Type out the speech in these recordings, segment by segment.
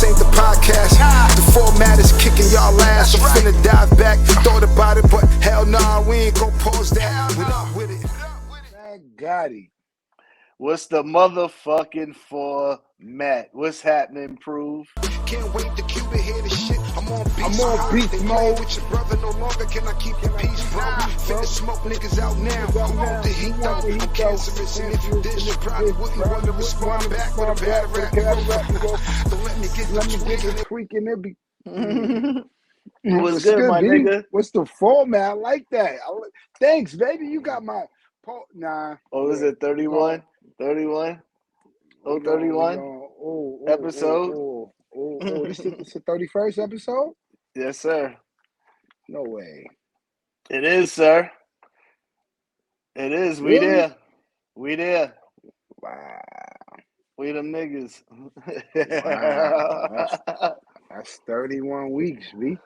ain't the podcast. The format is kicking y'all ass. I'm finna dive back. Thought about it, but hell nah, we ain't gon' pause that. We're not with it. Gotti. What's the motherfucking format? What's happening, Proof? Can't wait to Cuba hear the shit. I'm on beast mode. With your brother no longer can I keep the peace, bro. Finna smoke niggas out now. I want the heat though. I'm cancerous, and if you dish, you probably wouldn't want to respond back with a bad rap. Don't let me get the tweaking. It be. What's good, my nigga? What's the format? I like that. Thanks, baby. You got my. Nah. Oh, is it 31? 31? Oh, 31? Episode? This is the 31st episode? Yes, sir. No way. It is, sir. It is. We Really? there. We there. Wow. We them niggas. Wow. That's 31 weeks, B.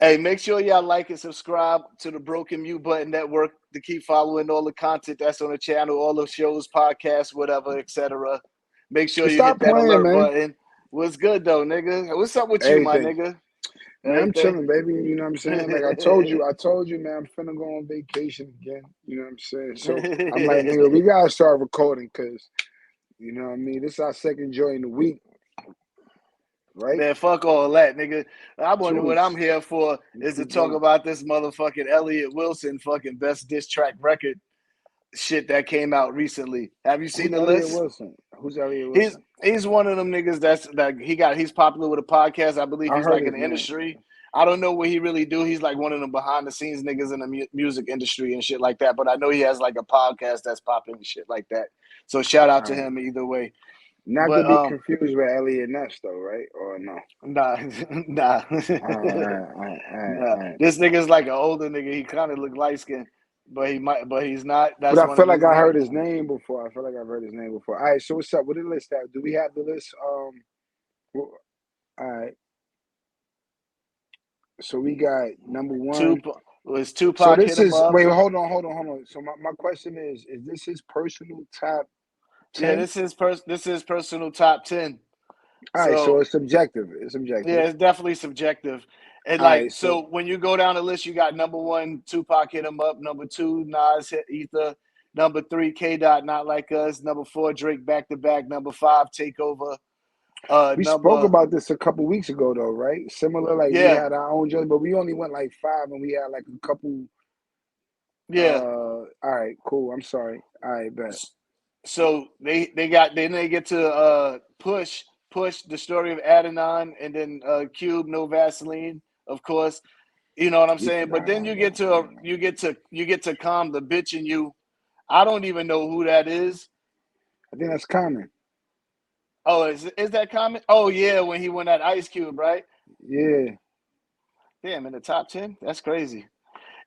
Hey, make sure y'all like and subscribe to the Broken Mute Button Network to keep following all the content that's on the channel, all the shows, podcasts, whatever, etc. Make sure you hit that alert button. What's good though, nigga? What's up with you, my nigga? Man, I'm chilling, baby. You know what I'm saying? Like I told you, man, I'm finna go on vacation again. You know what I'm saying? So I'm like, nigga, we gotta start recording because, you know what I mean? This is our second joy in the week. Right? Man, fuck all that, nigga. I wonder what I'm here for is to talk about this motherfucking Elliott Wilson fucking best diss track record shit that came out recently. Have you seen the list? Who's Elliott Wilson? He's one of them niggas he's popular with a podcast. I believe he's like in the industry. I don't know what he really do. He's like one of them behind the scenes niggas in the music industry and shit like that. But I know he has like a podcast that's popping and shit like that. So shout out to him either way. Not to be confused with Elliot Ness though, right? Or no? Nah. Nah. This nigga's like an older nigga. He kind of look light skinned, but he's not. That's but I feel like I heard his name before. All right, so what's up? What the list have? Do we have the list? All right. So we got number one. Was Tupac. So this is wait. Hold on. So my question is this his personal top 10? Yeah, this is personal top 10. All right, so it's subjective. Yeah, it's definitely subjective. And like, so when you go down the list, you got number 1, Tupac, Hit 'Em Up. Number 2, Nas, Hit Ether. Number 3, K. Not Like Us. Number 4, Drake, Back to Back. Number 5, Takeover. We spoke about this a couple weeks ago, though, right? Similar, like we had our own judge, but we only went like 5, and we had like a couple. Yeah. All right, cool. I'm sorry. All right, bet. So they get to push the story of Adidon, and then Cube, No Vaseline, of course. You know what I'm saying? But then you get to Calm, the Bitch in You. I don't even know who that is. I think that's Common. Oh, is that Common? Oh yeah, when he won that Ice Cube, right? Yeah. Damn, in the top 10? That's crazy.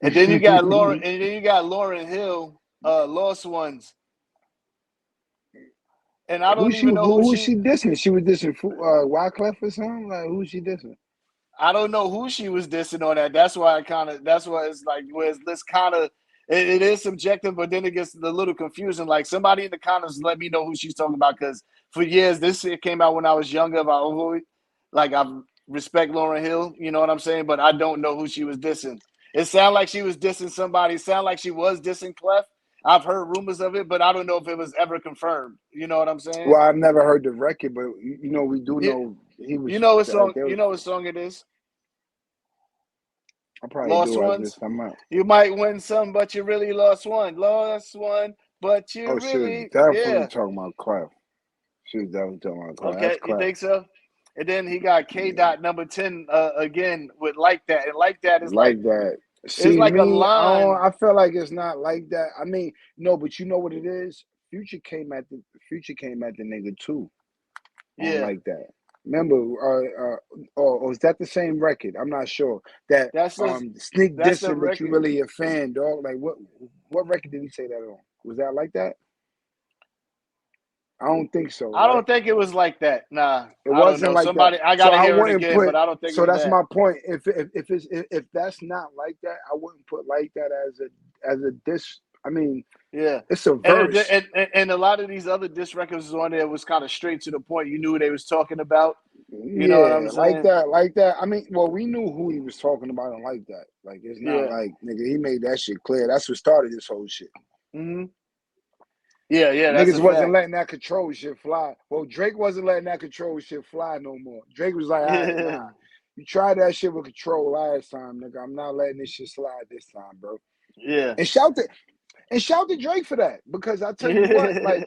And then you got Lauryn Hill, Lost Ones. And I don't even know who she dissing. She was dissing Wyclef or something. Like who she dissing? I don't know who she was dissing on that. That's why it's like where this kind of it is subjective, but then it gets a little confusing. Like somebody in the comments let me know who she's talking about because for years this shit came out when I was younger. I respect Lauryn Hill, you know what I'm saying, but I don't know who she was dissing. It sounded like she was dissing somebody. It sounded like she was dissing Clef. I've heard rumors of it, but I don't know if it was ever confirmed. You know what I'm saying? Well, I've never heard the record, but you know we do know he was. You know what song? You know what song it is? I probably Lost do. Ones. You might win some, but you really lost one. Lost one, but you really. She was definitely talking about Clef. She was definitely talking about Clef. Okay, you think so? And then he got K. number 10 again with Like That, and Like That is like that. See, it's like a line. I feel like it's not like that. I mean, no, but you know what it is? Future came at the nigga too. Yeah, Like that. Remember? Or is that the same record? I'm not sure. That's Sneak dissing, but you really a fan, dog. Like what record did he say that on? Was that like that? I don't think so. I don't think it was like that. Nah, it wasn't like that. I gotta hear it again, but I don't think. So that's my point. If that's not like that, I wouldn't put Like That as a diss. I mean, yeah, it's a verse. And a lot of these other diss records on there was kind of straight to the point. You knew what they was talking about. You know what I'm Yeah, saying? like that. I mean, well, we knew who he was talking about and like that. Like, it's not Yeah. like, nigga, he made that shit clear. That's what started this whole shit. Mm-hmm. Yeah, that's a Niggas wasn't fact. letting that control shit fly. Well, Drake wasn't letting that control shit fly no more. Drake was like, all right, Yeah. nah. You tried that shit with control last time, nigga. I'm not letting this shit slide this time, bro. Yeah. And shout to Drake for that. Because I tell you what, like,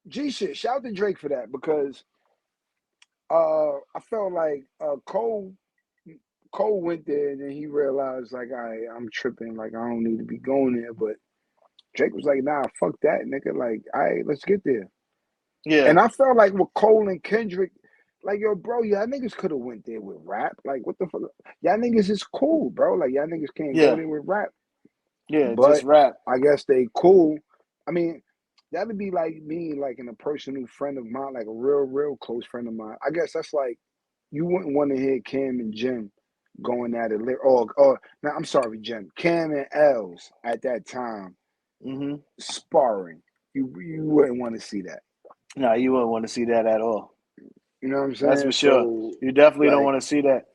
G shit, shout to Drake for that because I felt like Cole went there and then he realized like I'm tripping, like I don't need to be going there. But Drake was like, nah, fuck that, nigga. Like, all right, let's get there. Yeah. And I felt like with Cole and Kendrick, like, yo, bro, y'all niggas could have went there with rap. Like, what the fuck? Y'all niggas is cool, bro. Like, y'all niggas can't go Yeah. there with rap. Yeah. Just But rap. I guess they cool. I mean, that'd be like me, like in a personal friend of mine, like a real close friend of mine. I guess that's like you wouldn't want to hear Cam and Jim going at it. Or now I'm sorry, Jim. Cam and Els at that time Mm-hmm. sparring. You wouldn't want to see that. No, you wouldn't want to see that at all. You know what I'm That's saying? for sure. So You definitely don't like, want to see that.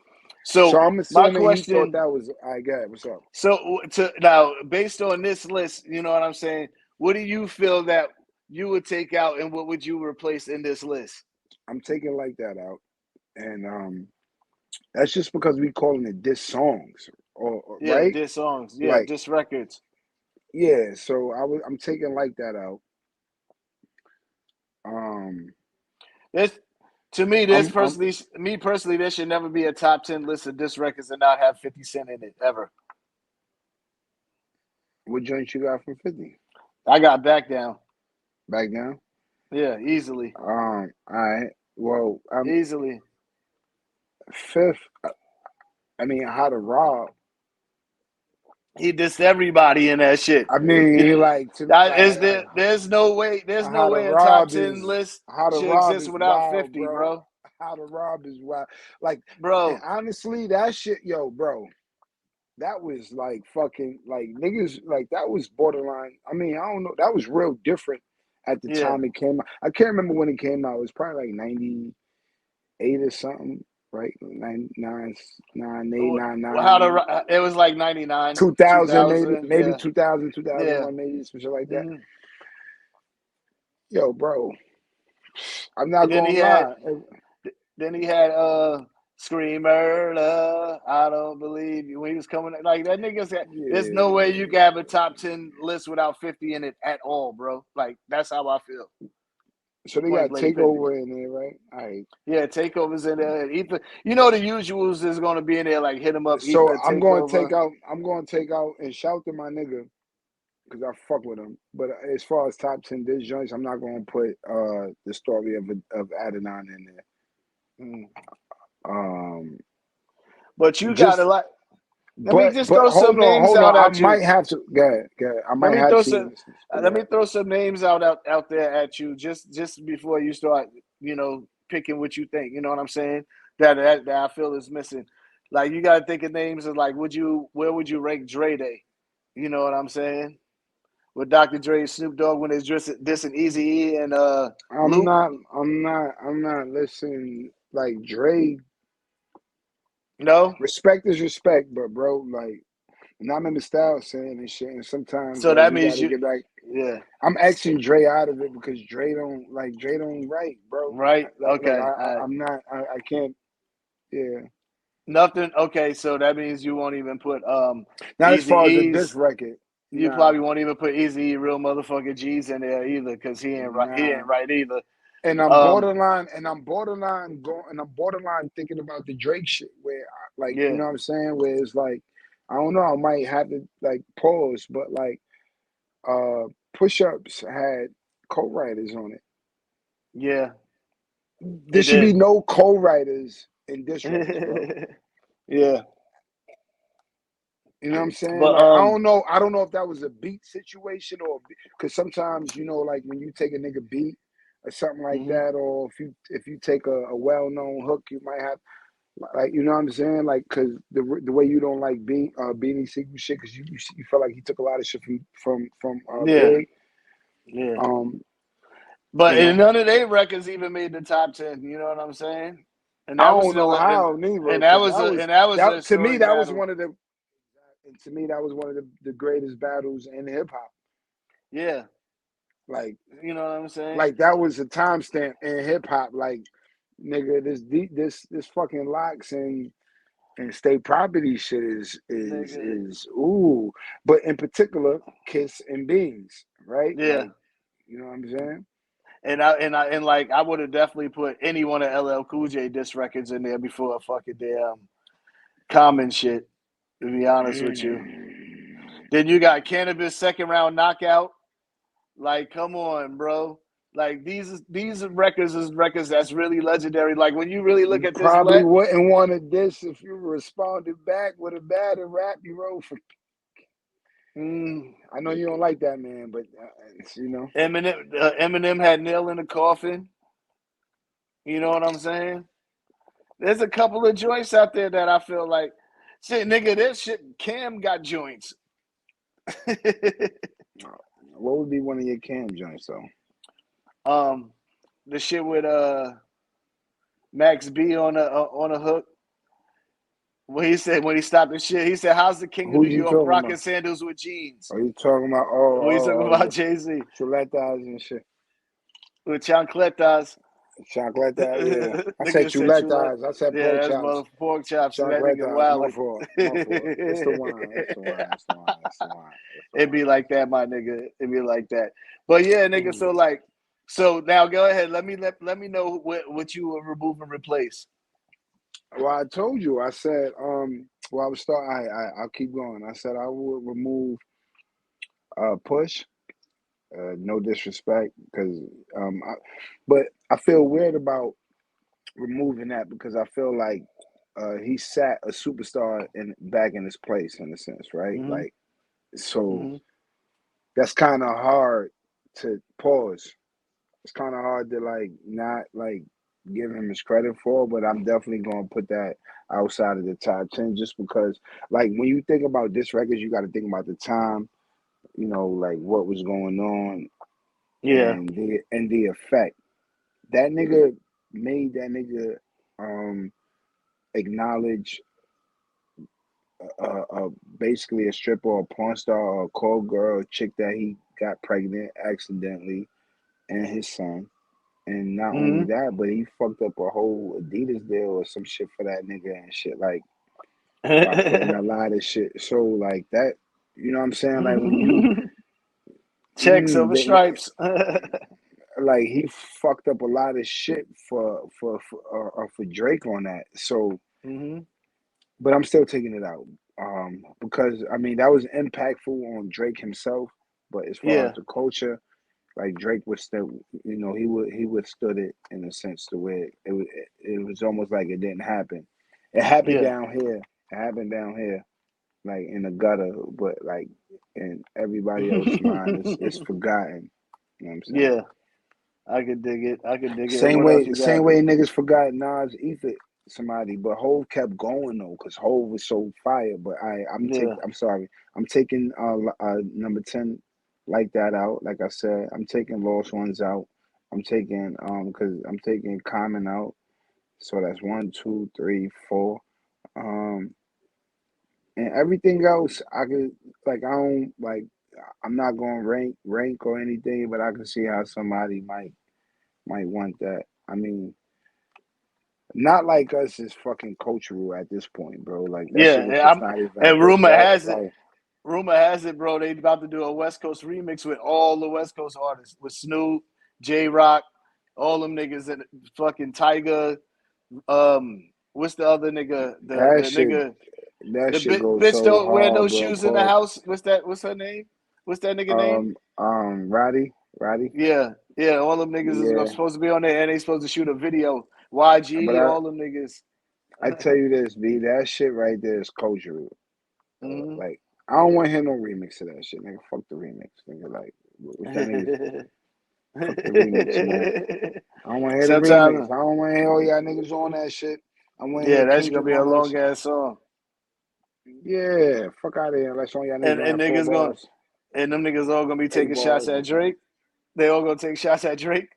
so So I'm my assuming he thought question. that was I got what's up. So to now, based on this list, you know what I'm saying. What do you feel that you would take out, and what would you replace in this list? I'm taking like that out, and that's just because we calling it diss songs, or Yeah, right? diss songs. Yeah, Like, diss records. yeah. So I'm taking like that out. Um, This, to me, I'm me personally, there should never be a top 10 list of diss records and not have 50 Cent in it ever. what joint you got from 50? I got back down. Back down. Yeah, easily, All right. Well, I'm easily. fifth. I mean, how to rob. He dissed everybody in that shit. I mean, he like to That like is there. There's no way. There's no how to way a top rob 10 is list how to should rob exist is without wild, 50, bro. bro. How to rob is wild. Like, and Bro, honestly, that shit, yo, bro. That was like fucking like niggas like that was borderline. I mean, I don't know. That was real different at the yeah. time it came out. I can't remember when it came out. It was probably like 98 or something, right? 99, 98, 99, It was like 99, 2000 maybe, 2000. maybe Yeah, 2000, yeah. 2001, maybe some shit like that. Hmm. Yo, bro, I'm not And gonna lie. then he had Screamer, I don't believe you. When he was coming, like that nigga said, there's no way you Yeah. can have a top 10 list without 50 in it at all, bro. Like that's how I feel. So they Point got blank 50. takeover in there, right? All right. Yeah, takeovers in there. Ether, you know the usuals is going to be in there. Like hit him up, So Ether, takeover. I'm going to take out and shout to my nigga because I fuck with him. But as far as top 10 disc joints, I'm not gonna put the story of Adidon in there. Mm. Um, But you got to just like. Let me just throw some names hold on. out I at might you. have to. Go ahead, go ahead. I Let might me have throw seen some. this, but go Let me ahead. throw some names out there at you just before you start, picking what you think. You know what I'm saying? That I feel is missing. Like you got to think of names of like, where would you rank Dre Day? You know what I'm saying? With Dr. Dre, Snoop Dogg when it's dissing Easy E and I'm Luke. not. I'm not listening. Like Dre, No, respect is respect, but bro, like, and I remember Styles saying and shit. And sometimes so like that we means gotta you. get back. Yeah. I'm Xing Dre out of it because Dre don't write, bro. Right. Like Okay. I'm not I can't. Yeah. Nothing. Okay. So that means you won't even put Not as Easy far as the diss E's. record. You Nah, probably won't even put Easy real motherfucker G's in there either, because he ain't right. He nah. ain't right either. And Um, I'm borderline going, and I'm borderline thinking about the Drake shit where, like, you yeah, know what I'm saying? Where it's like, I don't know, I might have to like pause, but like, uh, Push Ups had co-writers on it. yeah, There it should be did. no co-writers in diss records, bro. Yeah, You know what I'm saying? but Like I don't know if that was a beat situation or because sometimes like when you take a nigga beat or something like mhm. that, or if you take a well known hook, you might have like you know what I'm saying? Like because the way you don't like Beanie Siegel shit because you felt like he took a lot of shit from Yeah, Big. yeah. Um, But you know, none of their records even made the top 10. You know what I'm saying? And I that was don't know how neither, and that because was that a was and that was a that to me historic that was battle. one of the and to me that was one of the greatest battles in hip hop. Yeah, Like you know what I'm saying, that was a timestamp in hip hop. Like nigga, this fucking locks and state property shit nigga. is ooh. But in particular, Kiss and Beans, right? Yeah, Like you know what I'm saying? and like I would have definitely put any one of LL Cool J diss records in there before a fucking damn Common shit. To be honest with you, then you got Cannabis second round knockout. Like, come on, bro. Like these records is records that's really legendary. Like when you really look You at this, probably wouldn't want to diss if you responded back with a bad rap you wrote for. I know you don't like that man, but you know. Eminem had Nail in the Coffin. You know what I'm saying? There's a couple of joints out there that I feel like, shit, nigga, this shit, Cam got joints. What would be one of your Cam joints though? The shit with Max B on a hook. When he said when he stopped the shit, he said, "How's the king of Who New you York talking rocking about? sandals with jeans?" Are you talking about When he's talking about Jay-Z chuletas and shit? with chancletas. Chocolate, yeah. I said Nigga said chuleta. chuletas. I said Yeah, pork that's chops. mother pork chops. So that nigga Chocolatas. My wildin'. fault. My fault. It's the wine. It's the wine. It's the wine. It's the wine. It's the It'd wine. be like that, my nigga. It'd be like that. But yeah, nigga. Mm. So now go ahead. Let me know what you will remove and replace. Well, I told you. I said, well, I was start. I'll keep going. I said I would remove Push. No disrespect, because but I feel weird about removing that because I feel like he sat a superstar back in his place in a sense, right? Mm-hmm. Like so Mm-hmm. that's kind of hard to pause. It's kind of hard to like not like give him his credit for, but I'm definitely gonna put that outside of the top 10 just because like when you think about this record, you got to think about the time, like what was going on Yeah. and the effect. That nigga made that nigga acknowledge basically a stripper or a porn star or a call girl, a chick that he got pregnant accidentally, and his son. And not only Mm-hmm. that, but he fucked up a whole Adidas deal or some shit for that nigga and shit, like by putting a lot of shit. So like that, you know what I'm saying? Like when you, Checks over they, stripes. like he fucked up a lot of shit for Drake on that. So, Mm-hmm. but I'm still taking it out because I mean that was impactful on Drake himself. But as far as Yeah. the culture, like Drake was still, he withstood it in a sense to where it was almost like it didn't happen. It happened Yeah. down here. It happened down here, like in the gutter, but like in everybody else's mind, it's forgotten. You know what I'm saying? Yeah. I could dig it. I could dig it. Same What else way, you got? same way niggas forgot Nas Ether somebody, but Hove kept going though, cause Hove was so fire. But Yeah. I'm sorry, I'm taking number 10 like that out. Like I said, I'm taking Lost Ones out. I'm taking cause I'm taking Common out. So that's one, two, three, four. Um, and everything else I could like I don't like. I'm not going to rank or anything, but I can see how somebody might want that. I mean. Not like us is fucking cultural at this point, bro. Like that Yeah. shit is just not even And rumor has it, bro, they about to do a West Coast remix with all the West Coast artists. With Snoop, J Rock, all them niggas and fucking Tiger. What's the other nigga? The that shit. nigga That the shit goes bitch so don't wear no hard, bro. shoes in the Pause. house. What's her name? What's that nigga name? Roddy. Yeah, yeah. All them niggas is Yeah, supposed to be on there, and they supposed to shoot a video. but YG, all them niggas. I tell you this, B. That shit right there is cultural. Mm-hmm. Like I don't want to hear no remix of that shit, nigga. Fuck the remix, nigga. Like what that nigga. Fuck the remix, man. I don't want to hear the remix. Sometimes, I don't want to hear all y'all niggas on that shit. I want to yeah, hear that's gonna Kendrick be a on that long shit. ass song, Yeah, fuck out of here. Unless all y'all niggas gonna and have four niggas gonna, bars, and them niggas all gonna be 8 taking shots bars, at or something. Drake. They all gonna take shots at Drake.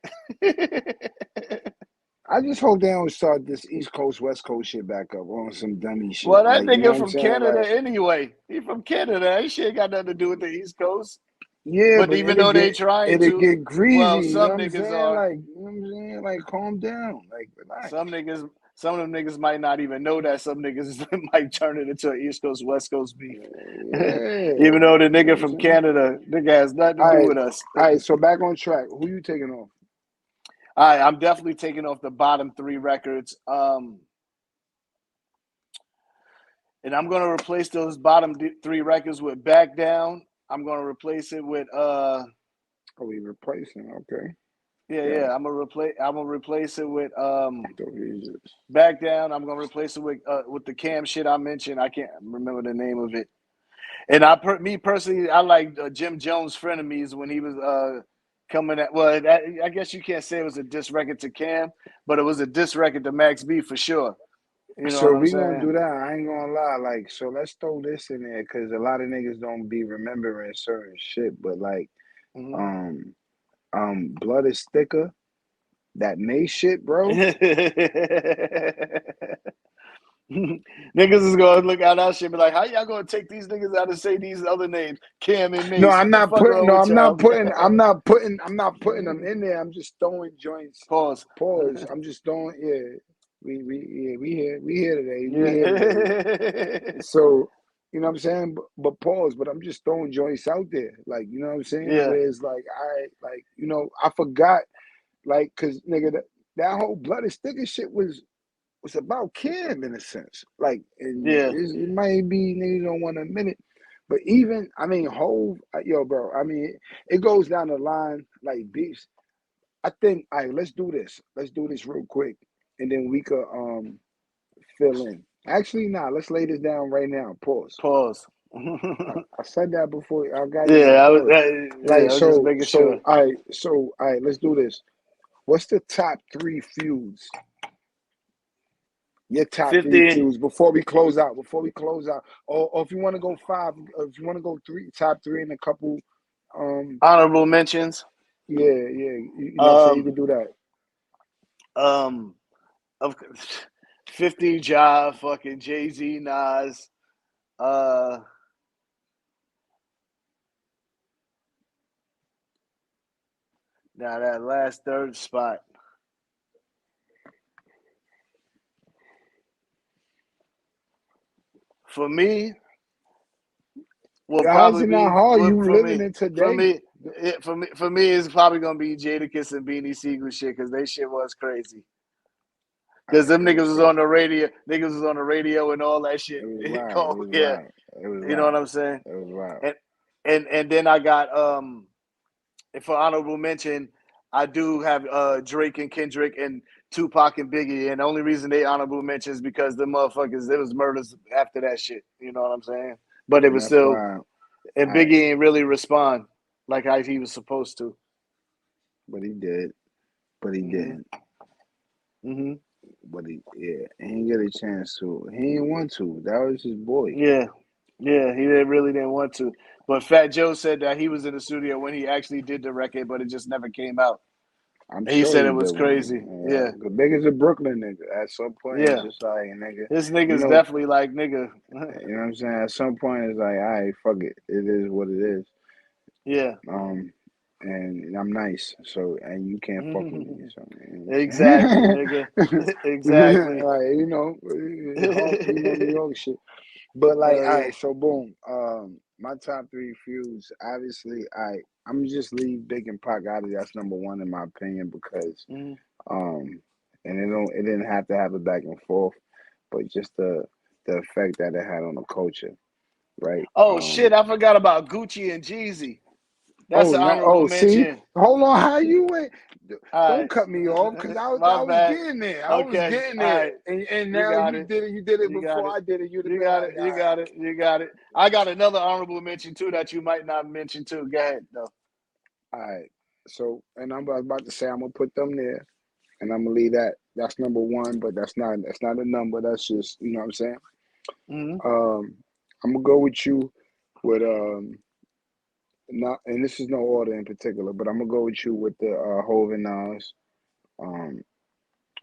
I just hope they don't start this East Coast West Coast shit back up on some dummy shit. Well, that Like, you know nigga what I'm from saying? Canada Like, anyway. He from Canada. That shit ain't got nothing to do with the East Coast. yeah, But but even though they trying it'll to, get greasy. well, You know some what I'm niggas saying? are. Like, you know what I'm saying? Like, calm down. Like, relax. Some of them niggas might not even know that. Some niggas might turn it into an East Coast West Coast beef. Yeah, Even though the you know what nigga I'm from saying? Canada, nigga has nothing to All do right, with us. all right. So back on track. Who you taking off? All right, I'm definitely taking off the bottom 3 records. And I'm gonna replace those bottom 3 records with Back Down. I'm gonna replace it with Oh, we replacing. Okay. yeah. I'm gonna replace it with Jesus. Back Down. I'm gonna replace it with the Cam shit I mentioned. I can't remember the name of it. And me personally, I like Jim Jones' Frenemies when he was coming at. Well, I guess you can't say it was a diss record to Cam, but it was a diss record to Max B for sure. You know So what I'm we gonna do saying? that. I ain't gonna lie. Like, so let's throw this in there because a lot of niggas don't be remembering certain shit. But like, Mm-hmm. um, Blood is Thicker. That May shit, bro. Niggas is gonna look at that shit and be like, how y'all gonna take these niggas out and say these other names? Cam and No, Mace. I'm The not fuck putting. wrong No, with I'm not y'all? putting. I'm not putting them in there. I'm just throwing joints. Pause. Pause. I'm just throwing. Yeah, we here today. We here today. Yeah. So, you know what I'm saying? But pause. But I'm just throwing joints out there. Like, you know what I'm saying? Yeah. Whereas, like, I forgot. Like, cause nigga, that whole Blood is Thicker shit was about Kim in a sense. Like, and Yeah. it might be niggas don't want to admit it, but even I mean, Hove, yo, bro. I mean, it goes down the line like beefs. I think, all right, let's do this. Let's do this real quick, and then we could fill in. Actually, nah, let's lay this down right now. Pause. Pause. I said that before. I got you, Yeah, but I was pause. Like, I was just making sure. all right, let's do this. What's the top 3 feuds? Your top 3 50 feuds before we close out. Before we close out, or if you want to go 5, or if you want to go top 3 and a couple, um, honorable mentions. yeah, you know what I'm saying. You Um can do that. um of 50 Jive, fucking Jay-Z, Nas, uh now that last third spot. For me, will How's probably it not be hard? well, You living it today. for me, it's probably gonna be Jadakiss and Beanie Siegel shit because they shit was crazy. All Because right, them niggas was on the radio, niggas was on the radio and all that shit. it was wild. It was Yeah, wild. It was you know what wild. I'm saying. It was wild. And then I got for honorable mention, I do have Drake and Kendrick and Tupac and Biggie, and the only reason they honorable mention is because the motherfuckers it was murders after that shit. You know what I'm saying? But it And was that's still, why. and I, Biggie ain't really respond like how he was supposed to. but he did. But he hmm didn't. hmm But he didn't get a chance to. He didn't want to. That was his boy. Yeah, he really didn't want to. But Fat Joe said that he was in the studio when he actually did the record, but it just never came out. I'm And he sure said he it was did one. crazy. Yeah, Cause nigga's a Brooklyn nigga. At some point, it's yeah. just like nigga, This you nigga's know, definitely like nigga. you know what I'm saying. At some point, it's like, all right, fuck it. It is what it is. Yeah. Um, and I'm nice, so and you can't fuck with me. So Exactly, nigga. Exactly. like it's hard, New York shit. But like, Hell all yeah. right, so boom. My top 3 feuds. Obviously, I'm just leave Big and Pac out of it. That's number one in my opinion because Mhm. um, and it didn't have to have a back and forth, but just the effect that it had on the culture, right? Oh shit, I forgot about Gucci and Jeezy. That's an honorable See, mention. hold on, how you went? All Don't right. cut me off, cause My I was bad. getting there. I was Okay. getting All there, right. and You now got it. you did it You got before it. I did it. You'd have You been got like, it. You got it. You got it. I got another honorable mention too that you might not mention too. Go ahead though. all right. So, and I'm about to say I'm gonna put them there, and I'm gonna leave that. That's number one, but that's not a number. That's just you know what I'm saying. hmm I'm gonna go with you with not, and this is no order in particular, but I'm gonna go with you with the Hov and Nas. Um,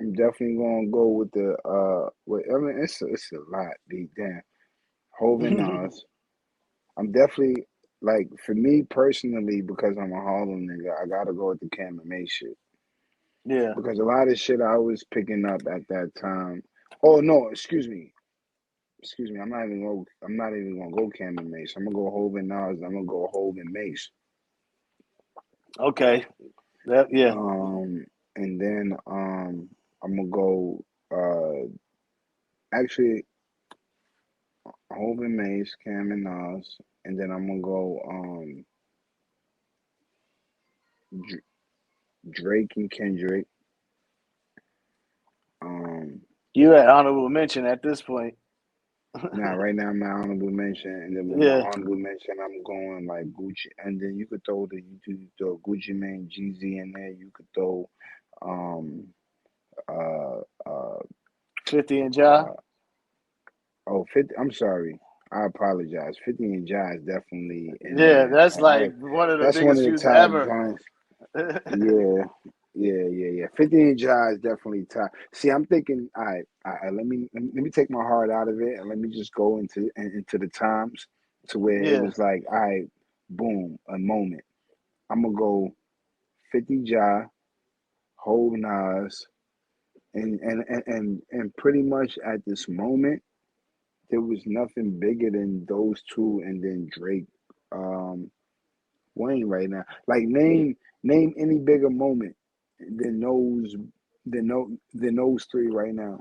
I'm definitely gonna go with the I mean it's a lot, deep damn. Hov and Nas. I'm definitely like for me personally, because I'm a Harlem nigga, I gotta go with the Cam and May shit. Yeah. Because a lot of shit I was picking up at that time. Oh no, excuse me. Excuse me, I'm not even gonna go Cam and Mace. I'm gonna go Hov and Nas, I'm gonna go Hov and Mace. Okay. Yeah. And then I'm gonna go actually Hov and Mace, Cam and Nas, and then I'm gonna go Dr- Drake and Kendrick. Um You had honorable mention at this point. Now right now my honorable mention, and then with my Yeah. honorable mention I'm going like Gucci, and then you could throw Gucci Mane, Jeezy in there. You could throw um uh uh 50 and Ja. uh 50. I'm sorry, I apologize. 50 and Ja is definitely in Yeah, there. that's like one of the That's one biggest of the feuds top ever. joints. Yeah, yeah. 50 and Ja is definitely top. See, I'm thinking, all right, let me take my heart out of it and let me just go into the times to where it Yeah. was like, all right, boom, a moment. I'm gonna go 50 Ja, Hov Nas, and pretty much at this moment there was nothing bigger than those two, and then Drake, um, Wayne right now. Like name any bigger moment than those three right now.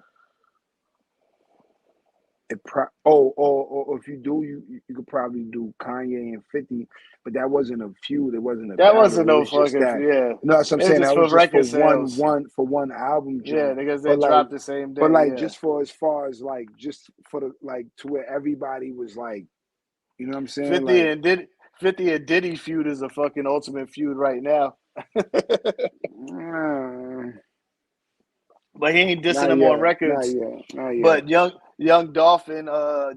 Or if you do, you could probably do Kanye and 50, but that wasn't a feud. It wasn't a That battle. wasn't It no was just fucking that. yeah. You know what I'm It's saying? just That for was just for record sales. one album Yeah, joint. because they But like, dropped the same but day. like Yeah. just for as far as like just for the like to where everybody was like, you know what I'm saying? 50 Like, and did 50 and Diddy feud is a fucking ultimate feud right now. uh, But he ain't dissing not them on yet, not records. yet, not yet. But young Dolphin,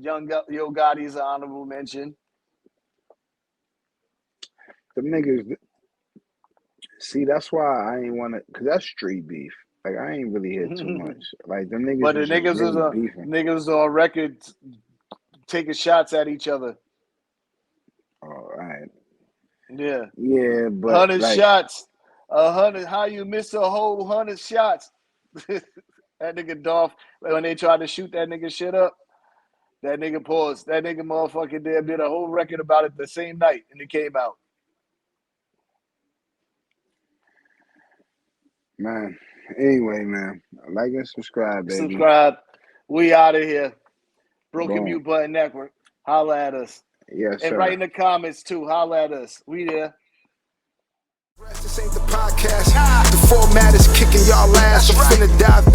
young Yo Gotti's an honorable mention. The niggas. See, that's why I ain't want to, cause that's street beef. Like I ain't really hit too much. Like them niggas But the was just really beefing. niggas on record taking shots at each other. Oh, all right. Yeah. Yeah, but 100 like, shots. 100. How you miss a whole 100 shots? That nigga Dolph, when they tried to shoot that nigga shit up, that nigga paused. That nigga motherfucking did a whole record about it the same night and it came out. man. Anyway, man, like and subscribe, baby. Subscribe. We out of here. Broken Boom. Mute Button Network. Holla at us. Yes, And write sir. in the comments too. Holla at us. We there. This ain't the podcast. The format is kicking y'all ass. I'm finna dive